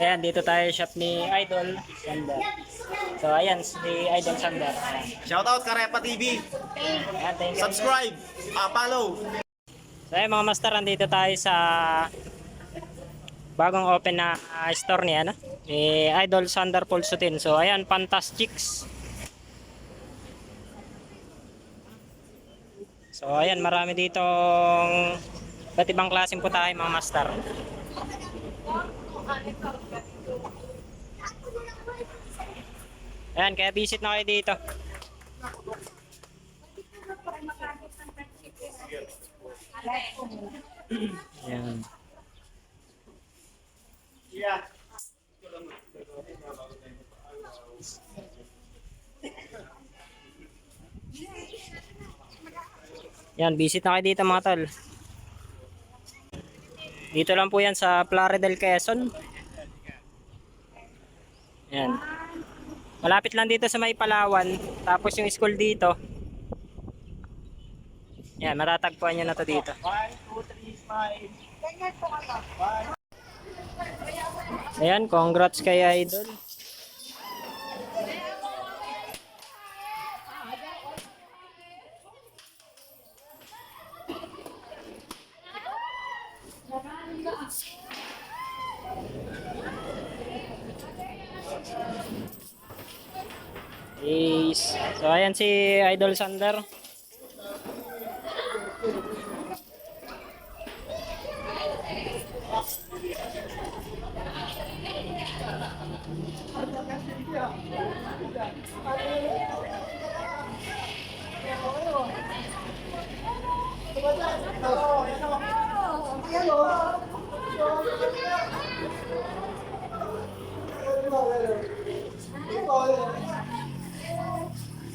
Ayan, dito tayo shop ni Idol Sandar. So, ayan, si Idol Sandar. Shoutout Karepa TV. Ayan, thank you. Subscribe, follow. So, ayan mga master, nandito tayo sa bagong open na store ni, ni Idol Sandar Pulsutin. So, ayan, Fantastics. So, ayan, marami ditong iba't ibang klaseng putahe mga master. Ayan, kaya visit na kayo dito. Ayan. Yeah. Yan, visit na kayo dito mga tol. Dito lang po yan sa Plare del Quezon. Yan. Malapit lang dito sa May Palawan. Tapos yung school dito. Yan, matatagpuan nyo na to dito. 1, 2, 3, 5. Ayan, congrats kay Idol. Is, so ayan si Idol Sandar.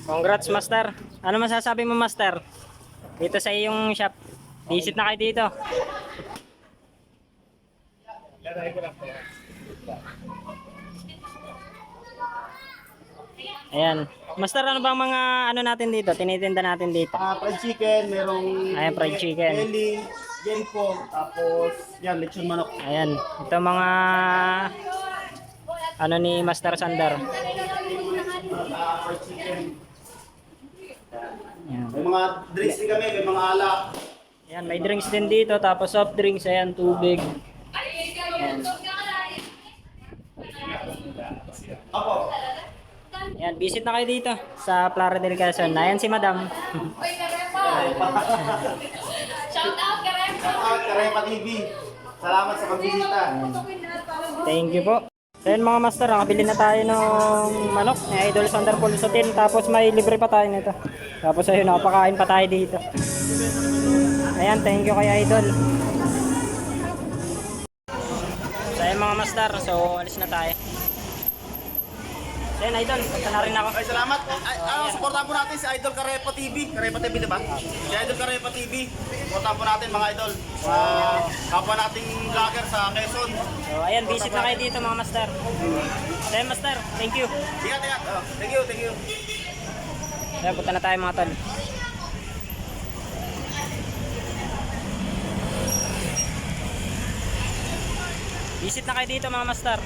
Congrats master. Ano masasabi mo master? Dito sa iyong shop. Visit na kayo dito. Ayan. Master, ano bang mga ano natin dito? Tinitinda natin dito. Fried chicken, merong Ayan, fried chicken. belly, genpo, tapos yan, lechon manok. Ayan. Ito mga ano ni Master Sandar. Fried chicken. Ayan. May mga drinks din kami, may mga alak. Ayan, may drinks din dito. Tapos soft drinks. Ayan, tubig. Ayan. Ako. Ayan, visit na kayo dito sa Plare del Quezon. Ayan si Madam. Shout out, Karepa! Shoutout Karepa TV. Salamat sa pagbisita. Thank you po. So yun mga master, nakabili na tayo ng manok ni Idol Sandar Pulsutin. Tapos may libre pa tayo nito. Tapos ayun, nakapakain pa tayo dito. Ayan, thank you kay Idol. So ayun mga master, so alis na tayo. So yun Idol, punta na rin ako. Ay, salamat. Supportahan po natin si Idol Karepa TV. Karepa TV, diba? Si Idol Karepa TV. Supportahan po natin mga idol. Kapwa nating vlogger sa Quezon. So ayan, visit na kayo dito mga master. So yun master, thank you. Ingat, ingat. Thank you, thank you. So yun, punta na tayo mga tol. Visit na kayo dito mga master.